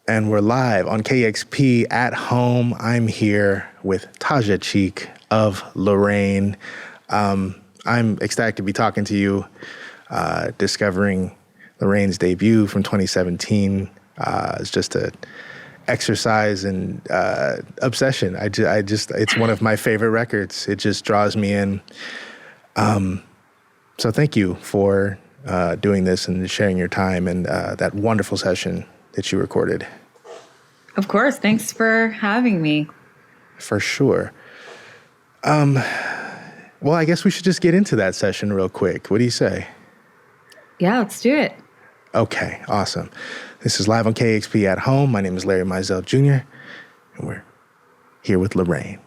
And we're live on KEXP at home. I'm here with Taja Cheek of Lorraine. I'm ecstatic to be talking to you, discovering Lorraine's debut from 2017. It's just an exercise in obsession. It's one of my favorite records. It just draws me in. So thank you for doing this and sharing your time and that wonderful session that you recorded. Of course. Thanks for having me. For sure. Well, I guess we should just get into that session real quick. What do you say? Yeah, let's do it. Okay, awesome. This is live on KEXP at home. My name is Larry Mizell Jr., and we're here with Lorraine.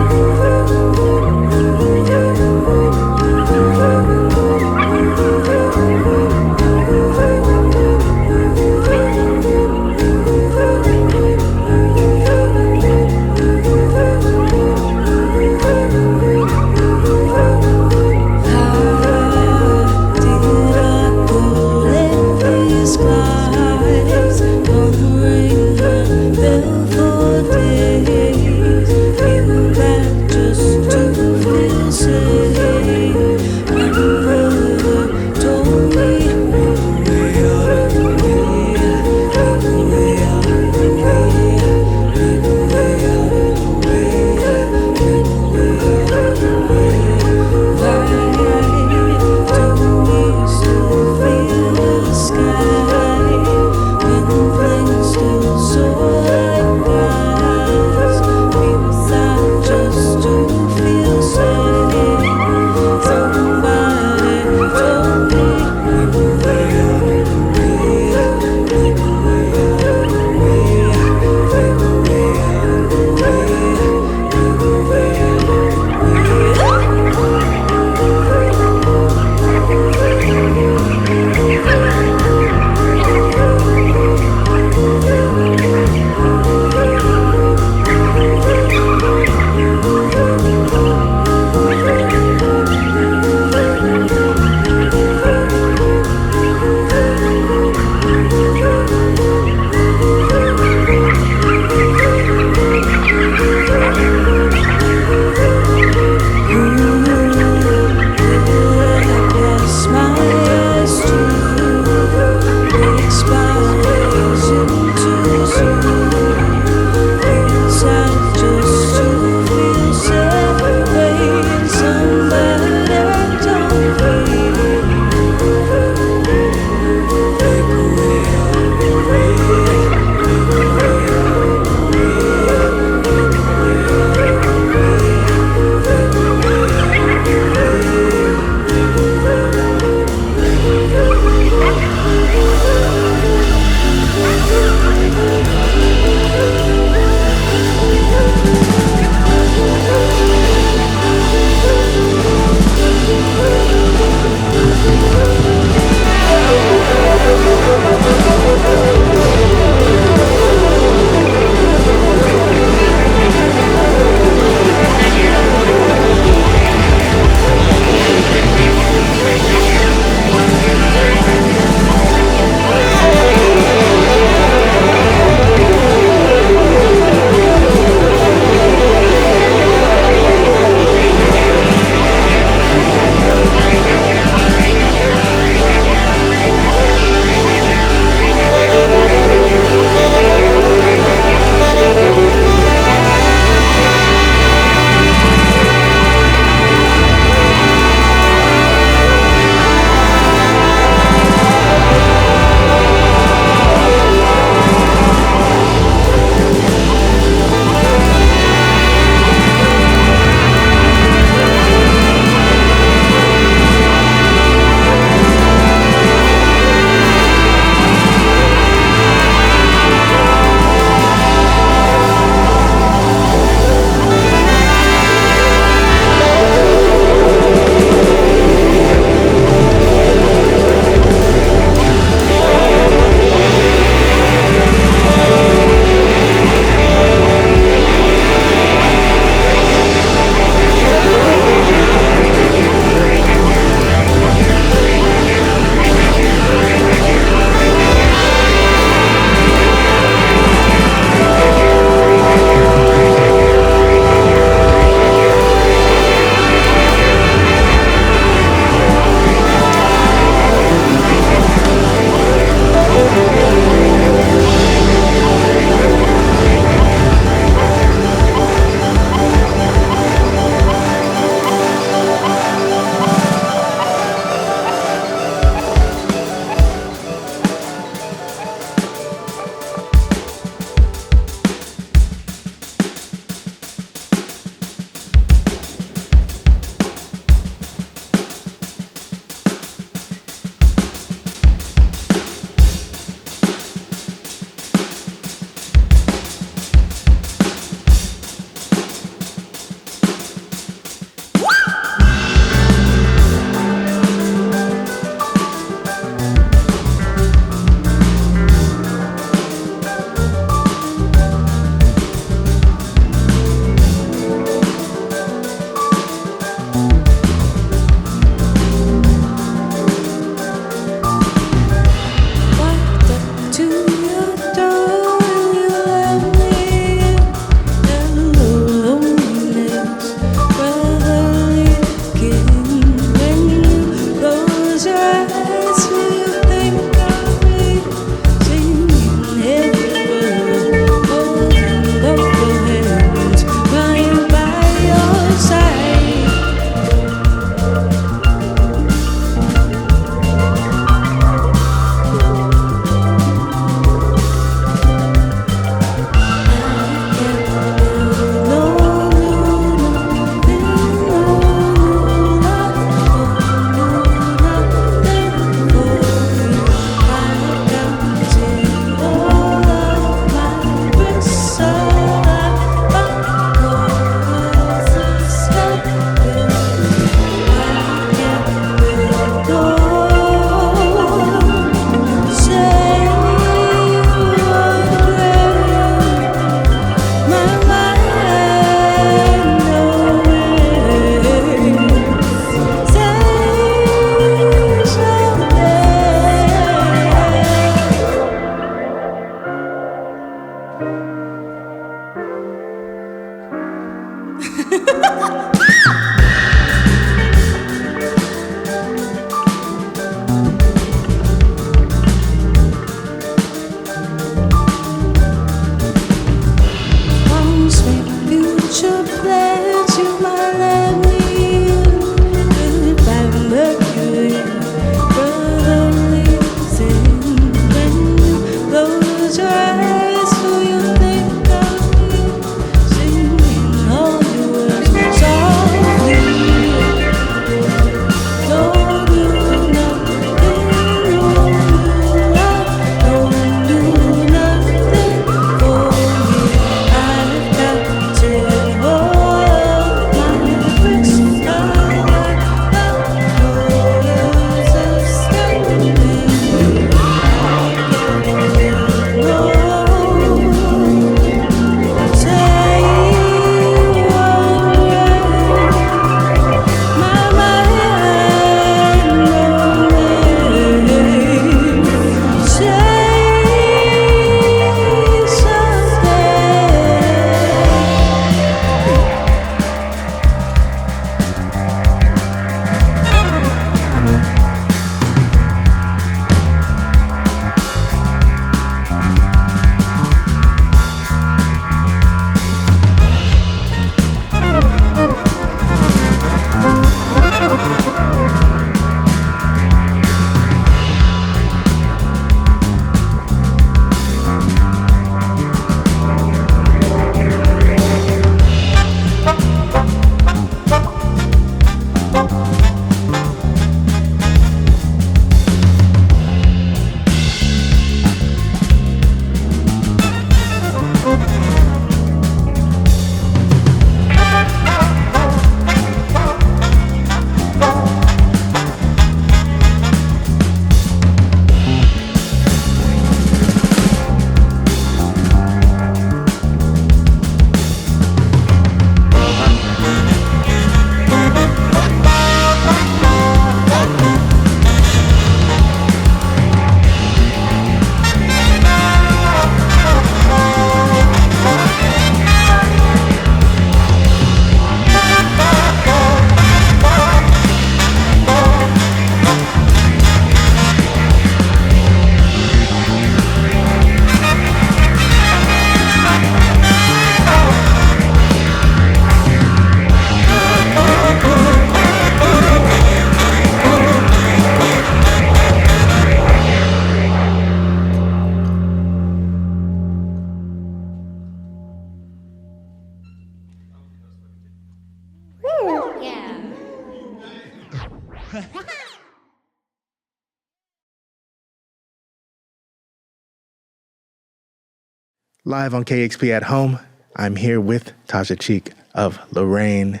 Live on KEXP at home, I'm here with Tasha Cheek of Lorraine.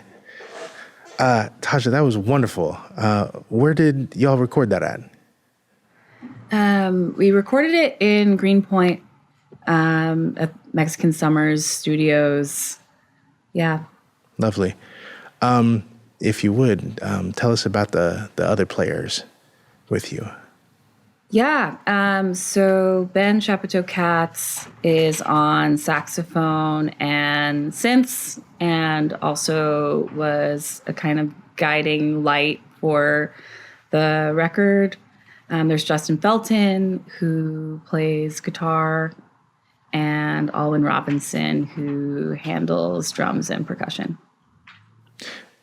Tasha, that was wonderful. Where did y'all record that at? We recorded it in Greenpoint at Mexican Summers Studios. Yeah. Lovely. If you would, tell us about the other players with you. Yeah. So Ben Chapato Katz is on saxophone and synths, and also was a kind of guiding light for the record. There's Justin Felton, who plays guitar, and Alwyn Robinson, who handles drums and percussion.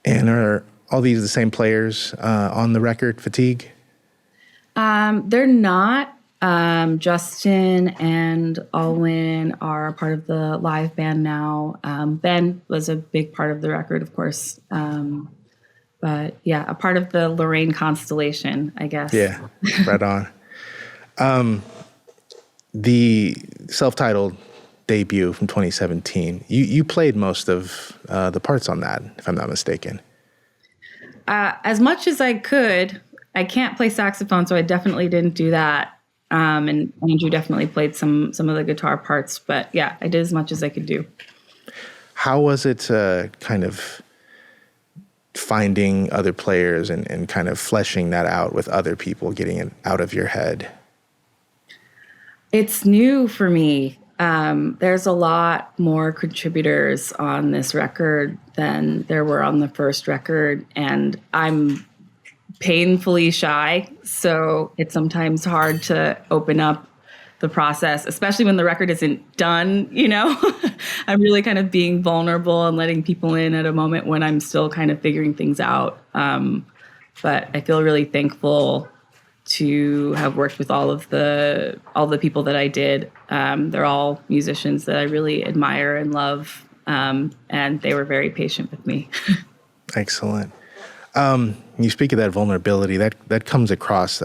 And are all these the same players on the record, Fatigue? They're not. Justin and Alwyn are a part of the live band now. Ben was a big part of the record, of course. But yeah, a part of the Lorraine constellation, I guess. Yeah, right on. The self-titled debut from 2017, you played most of the parts on that, if I'm not mistaken. As much as I could. I can't play saxophone, so I definitely didn't do that. And Andrew definitely played some of the guitar parts, but yeah, I did as much as I could do. How was it kind of finding other players and kind of fleshing that out with other people, getting it out of your head? It's new for me. There's a lot more contributors on this record than there were on the first record, and I'm painfully shy, so it's sometimes hard to open up the process, especially when the record isn't done, I'm really kind of being vulnerable and letting people in at a moment when I'm still kind of figuring things out. But I feel really thankful to have worked with all the people that I did. They're all musicians that I really admire and love, and they were very patient with me. Excellent. You speak of that vulnerability that comes across.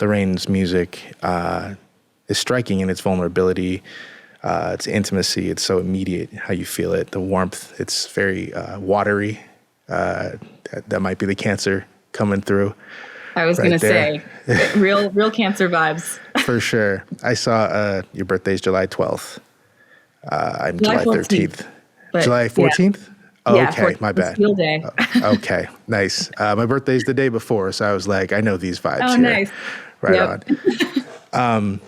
Lorraine's music is striking in its vulnerability, its intimacy. It's so immediate how you feel it. The warmth. It's very watery. That might be the cancer coming through. I was going to say, real cancer vibes. For sure. I saw your birthday's July 12th. I'm July 13th. July 14th? Yeah. Oh, Yeah, okay, my bad. Steel Day. Okay, nice. My birthday's the day before, so I was like, I know these vibes here. Nice. Right on.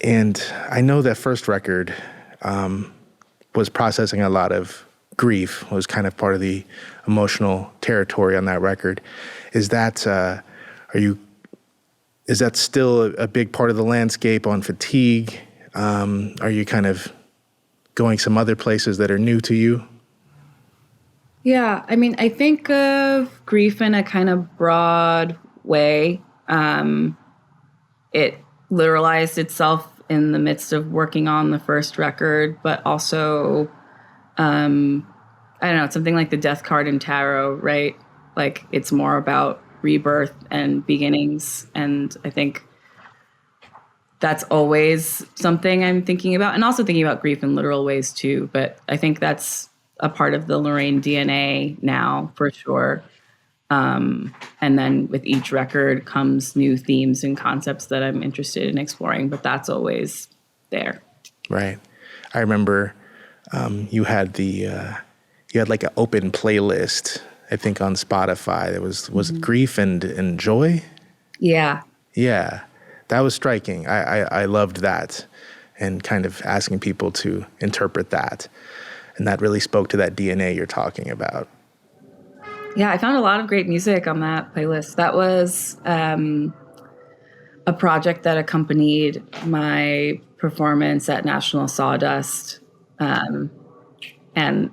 And I know that first record was processing a lot of grief, was kind of part of the emotional territory on that record. Is that still a big part of the landscape on Fatigue? Are you kind of going some other places that are new to you? Yeah, I mean, I think of grief in a kind of broad way. It literalized itself in the midst of working on the first record, but also, I don't know, something like the Death Card in Tarot, right? Like, it's more about rebirth and beginnings. And I think that's always something I'm thinking about, and also thinking about grief in literal ways too. But I think that's a part of the Lorraine DNA now, for sure. And then with each record comes new themes and concepts that I'm interested in exploring, but that's always there. Right. I remember you had like an open playlist, I think, on Spotify. It was it grief and joy? Yeah. Yeah. That was striking. I loved that, and kind of asking people to interpret that. And that really spoke to that DNA you're talking about. Yeah, I found a lot of great music on that playlist. That was a project that accompanied my performance at National Sawdust. And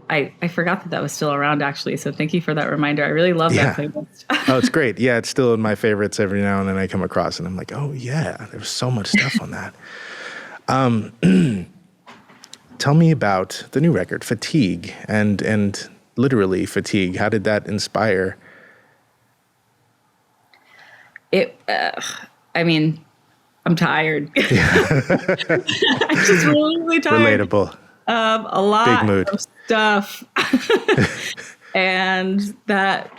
I forgot that was still around, actually. So thank you for that reminder. I really love that playlist. Oh, it's great. Yeah, it's still in my favorites every now and then I come across, and I'm like, oh, yeah, there's so much stuff on that. Tell me about the new record, Fatigue, and literally Fatigue. How did that inspire? I mean, I'm tired. I'm just really tired. Relatable. A lot Big mood. of stuff. And that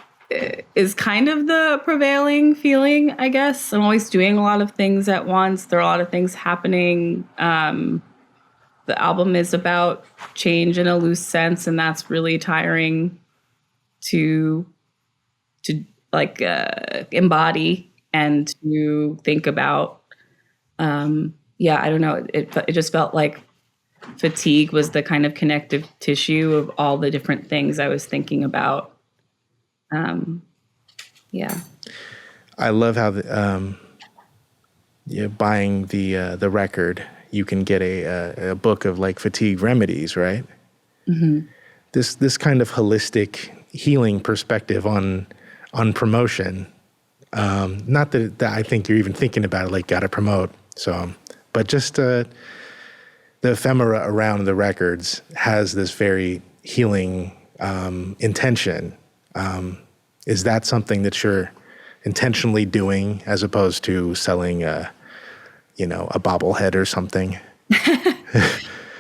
is kind of the prevailing feeling, I guess. I'm always doing a lot of things at once. There are a lot of things happening. The album is about change in a loose sense, and that's really tiring to like embody and to think about. I don't know. It just felt like Fatigue was the kind of connective tissue of all the different things I was thinking about. Yeah. I love how buying the record, you can get a book of like fatigue remedies, right? Mm-hmm. This kind of holistic healing perspective on promotion. Not that I think you're even thinking about it, like gotta promote. So, but just the ephemera around the records has this very healing intention. Is that something that you're intentionally doing as opposed to selling a bobblehead or something?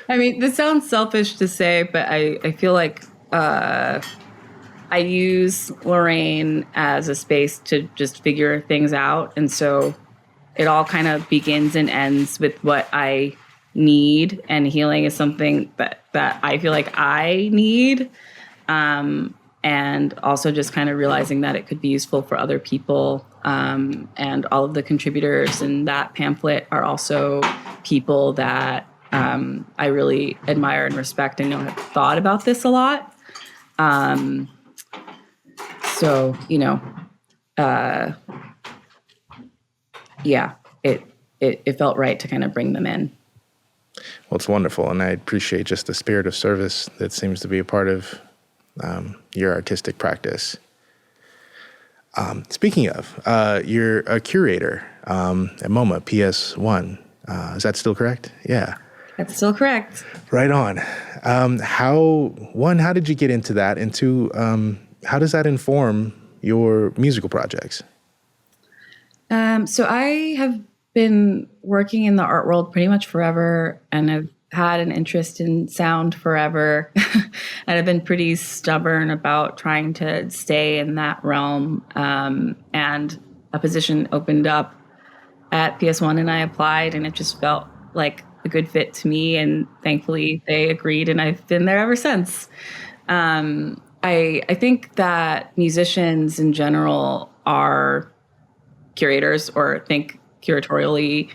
I mean, this sounds selfish to say, but I feel like I use Lorraine as a space to just figure things out. And so it all kind of begins and ends with what I need. And healing is something that I feel like I need. And also just kind of realizing that it could be useful for other people. And all of the contributors in that pamphlet are also people that I really admire and respect and know have thought about this a lot. So, yeah, it felt right to kind of bring them in. Well, it's wonderful, and I appreciate just the spirit of service that seems to be a part of your artistic practice. Speaking of, you're a curator at MoMA PS1. Is that still correct? Yeah. That's still correct. Right on. How did you get into that? And two, how does that inform your musical projects? So I have been working in the art world pretty much forever, and I've had an interest in sound forever. And I've been pretty stubborn about trying to stay in that realm. And a position opened up at PS1 and I applied, and it just felt like a good fit to me. And thankfully they agreed, and I've been there ever since. I think that musicians in general are curators or think curatorially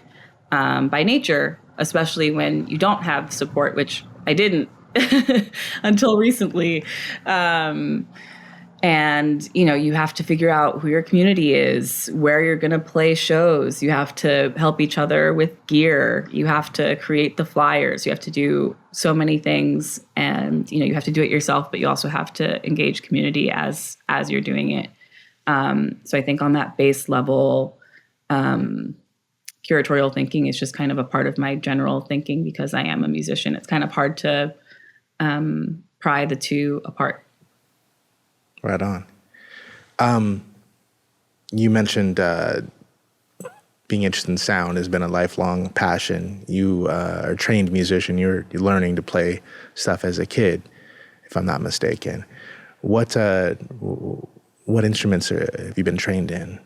by nature, especially when you don't have support, which I didn't until recently. And, you have to figure out who your community is, where you're going to play shows. You have to help each other with gear. You have to create the flyers. You have to do so many things. And, you have to do it yourself, but you also have to engage community as you're doing it. So I think on that base level, curatorial thinking is just kind of a part of my general thinking because I am a musician. It's kind of hard to pry the two apart. Right on. You mentioned being interested in sound has been a lifelong passion. You are a trained musician. You're learning to play stuff as a kid, if I'm not mistaken. What instruments have you been trained in?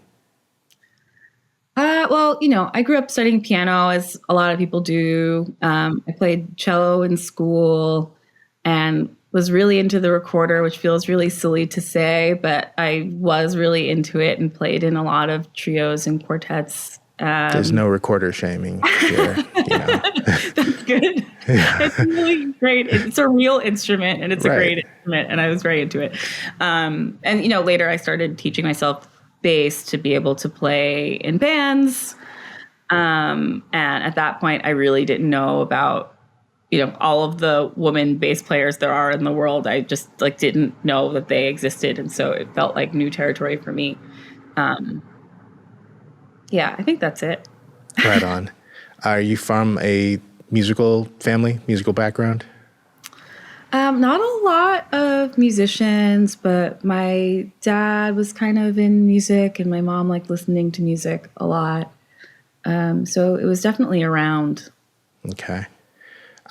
Well, I grew up studying piano, as a lot of people do. I played cello in school and was really into the recorder, which feels really silly to say, but I was really into it and played in a lot of trios and quartets. There's no recorder shaming here. That's good. Yeah. It's really great. It's a real instrument, and it's a great instrument, and I was very into it. And later I started teaching myself bass to be able to play in bands. And at that point, I really didn't know about all of the woman bass players there are in the world. I just didn't know that they existed, and so it felt like new territory for me. Yeah, I think that's it. Right on. Are you from a musical family, musical background? Not a lot of musicians, but my dad was kind of in music and my mom liked listening to music a lot. So it was definitely around. Okay.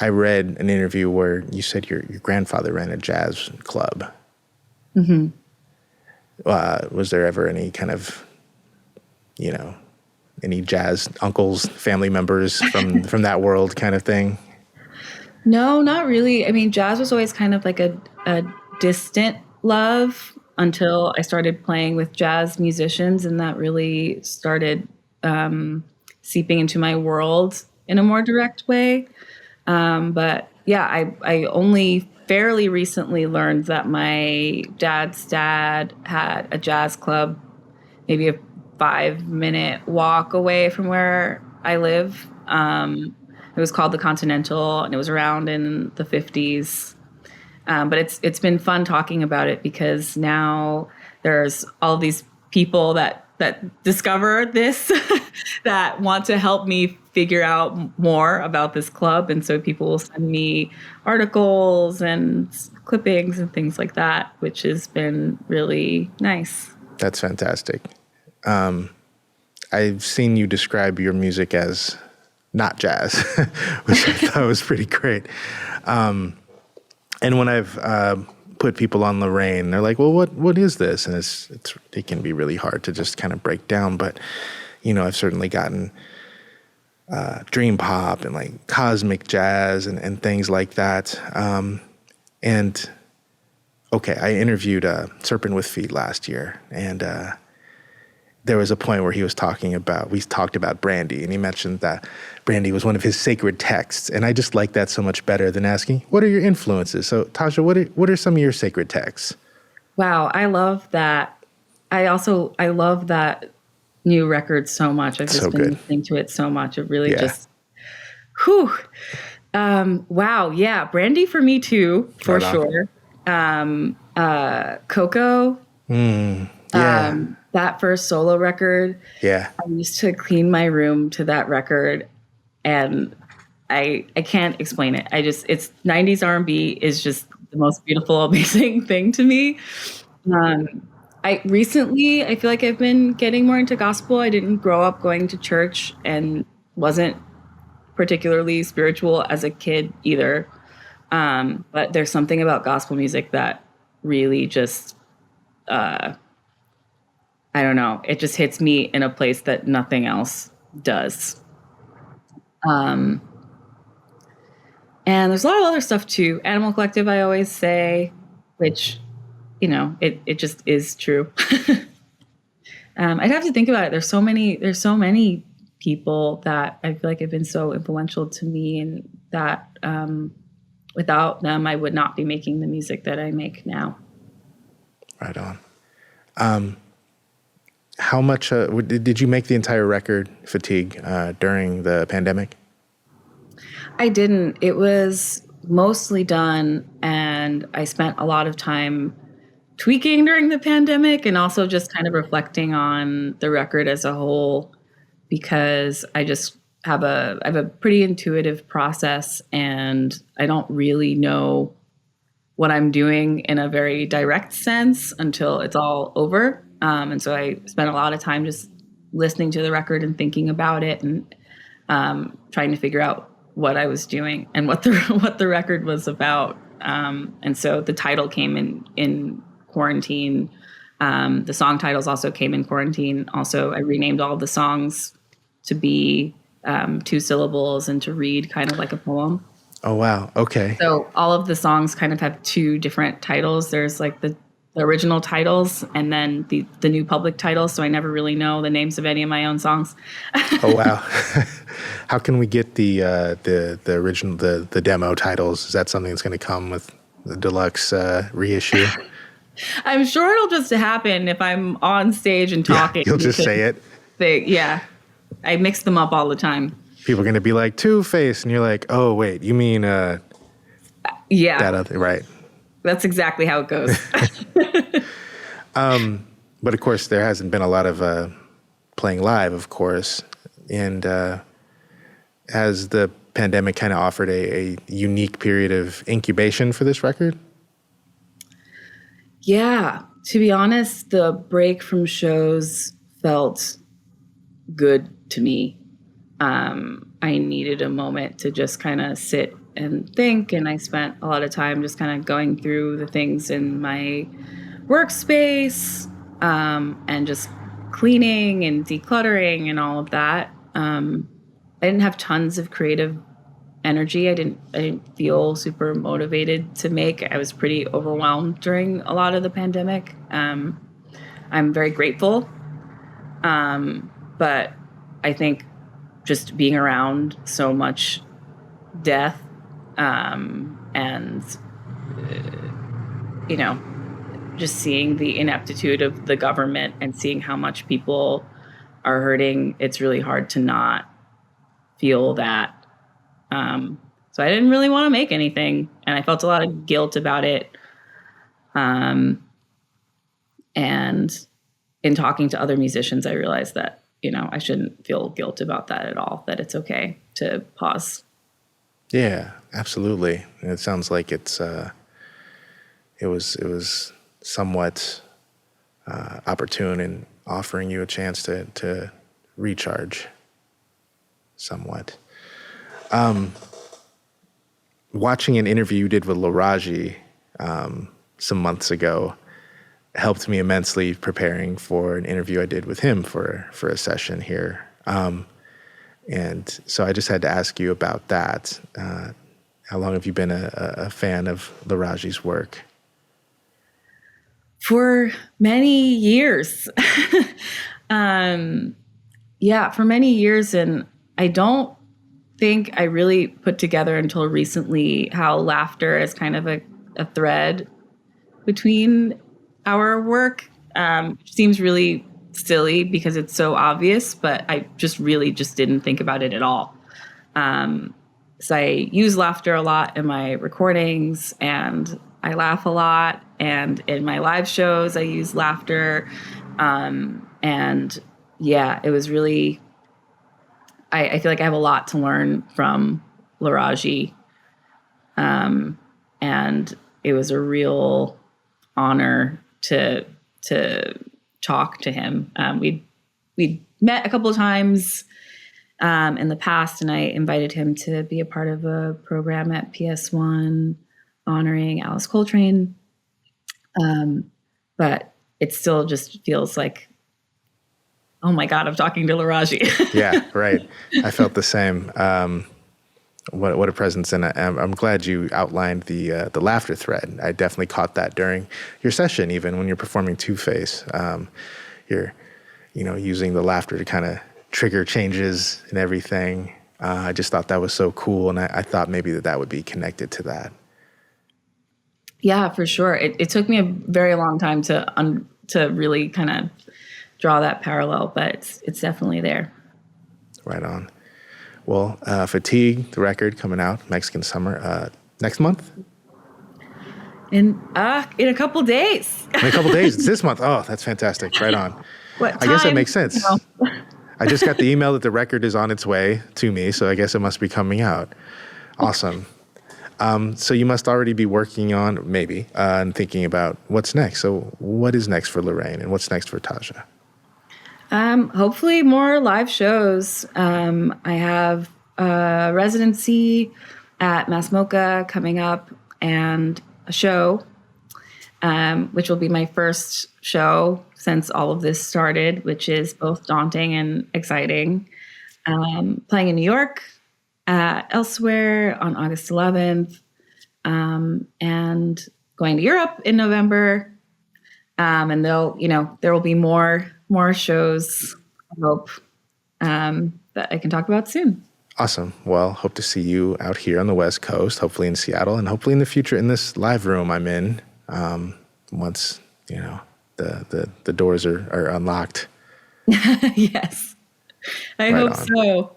I read an interview where you said your grandfather ran a jazz club. Mm-hmm. Was there ever any kind of, any jazz uncles, family members from that world kind of thing? No, not really. I mean, jazz was always kind of like a distant love until I started playing with jazz musicians, and that really started seeping into my world in a more direct way. But yeah, I only fairly recently learned that my dad's dad had a jazz club maybe a 5-minute walk away from where I live. It was called the Continental, and it was around in the 50s. But it's been fun talking about it because now there's all these people that discover this that want to help me figure out more about this club. And so people will send me articles and clippings and things like that, which has been really nice. That's fantastic. I've seen you describe your music as not jazz, which I thought was pretty great. And when I've put people on Lorraine, they're like, well, what is this? And it can be really hard to just kind of break down. But, I've certainly gotten dream pop and like cosmic jazz and things like that. And okay, I interviewed Serpent with Feet last year, and there was a point where we talked about Brandy, and he mentioned that Brandy was one of his sacred texts. And I just like that so much better than asking, what are your influences? So Tasha, what are some of your sacred texts? Wow. I love that. I love that new record so much. I've just been listening to it so much. It really just, whew. Wow. Yeah. Brandy for me too, for sure. Coco. Yeah. That first solo record. Yeah. I used to clean my room to that record, and I can't explain it. It's 90s R&B is just the most beautiful, amazing thing to me. I feel like I've been getting more into gospel. I didn't grow up going to church and wasn't particularly spiritual as a kid either. But there's something about gospel music that really just, I don't know. It just hits me in a place that nothing else does. And there's a lot of other stuff too. Animal Collective, I always say, which, it just is true. I'd have to think about it. There's so many people that I feel like have been so influential to me, and that without them, I would not be making the music that I make now. Right on. How much did you make the entire record, Fatigue, during the pandemic? I didn't. It was mostly done, and I spent a lot of time tweaking during the pandemic, and also just kind of reflecting on the record as a whole, because I just have a pretty intuitive process, and I don't really know what I'm doing in a very direct sense until it's all over. And so I spent a lot of time just listening to the record and thinking about it, and trying to figure out what I was doing and what the record was about. And so the title came in quarantine. The song titles also came in quarantine. Also, I renamed all of the songs to be 2 syllables and to read kind of like a poem. Oh, wow. Okay. So all of the songs kind of have 2 different titles. There's like the original titles and then the new public titles. So I never really know the names of any of my own songs. Oh, wow. How can we get the original, the demo titles? Is that something that's going to come with the deluxe reissue? I'm sure it'll just happen if I'm on stage and talking. Yeah, you'll just say it. I mix them up all the time. People are going to be like, Two-Face, and you're like, oh, wait, you mean that other, right? That's exactly how it goes. But of course, there hasn't been a lot of playing live, of course. And has the pandemic kind of offered a unique period of incubation for this record? Yeah. To be honest, the break from shows felt good to me. I needed a moment to just kind of sit and think, and I spent a lot of time just kind of going through the things in my workspace, and just cleaning and decluttering and all of that. I didn't have tons of creative energy. I didn't feel super motivated to make. I was pretty overwhelmed during a lot of the pandemic. I'm very grateful, but I think just being around so much death, and just seeing the ineptitude of the government and seeing how much people are hurting, it's really hard to not feel that. So I didn't really want to make anything, and I felt a lot of guilt about it. And in talking to other musicians, I realized that, I shouldn't feel guilt about that at all, that it's okay to pause. Yeah, absolutely. And it sounds like it was somewhat opportune in offering you a chance to recharge somewhat. Watching an interview you did with Laraji some months ago helped me immensely preparing for an interview I did with him for a session here. And so I just had to ask you about that. How long have you been a fan of Laraji's work? For many years. For many years. And I don't think I really put together until recently how laughter is kind of a thread between our work. Seems really silly because it's so obvious, but I just didn't think about it at all. So I use laughter a lot in my recordings, and I laugh a lot. And in my live shows, I use laughter. It was really, I feel like I have a lot to learn from Laraji. And it was a real honor to talk to him. We'd met a couple of times in the past, and I invited him to be a part of a program at PS1 honoring Alice Coltrane. But it still just feels like, oh my God, I'm talking to Laraji. Yeah, right. I felt the same. What a presence, and I'm glad you outlined the laughter thread. I definitely caught that during your session, even when you're performing Two-Face. You're, using the laughter to kind of trigger changes and everything. I just thought that was so cool, and I thought maybe that would be connected to that. Yeah, for sure. It took me a very long time to really kind of draw that parallel, but it's definitely there. Right on. Well, Fatigue, the record coming out, Mexican Summer, next month? In a couple days. In a couple days. It's this month. Oh, that's fantastic. Right on. What time? I guess that makes sense. I just got the email that the record is on its way to me, so I guess it must be coming out. Awesome. So you must already be working on, maybe, and thinking about what's next. So what is next for Lorraine, and what's next for Taja? Hopefully more live shows. I have a residency at Mass Mocha coming up, and a show, which will be my first show since all of this started, which is both daunting and exciting. Playing in New York, elsewhere on August 11th, and going to Europe in November. And there will be more shows, I hope, that I can talk about soon. Awesome. Well, hope to see you out here on the West Coast, hopefully in Seattle, and hopefully in the future in this live room I'm in, once, the doors are unlocked. Yes. I hope so.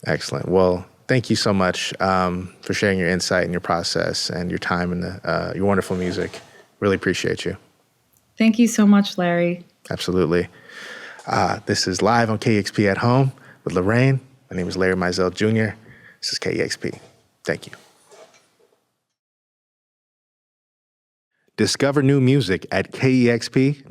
Excellent. Well, thank you so much for sharing your insight and your process and your time and your wonderful music. Really appreciate you. Thank you so much, Larry. Absolutely. This is Live on KEXP at Home with Lorraine. My name is Larry Mizell Jr. This is KEXP. Thank you. Discover new music at KEXP.org.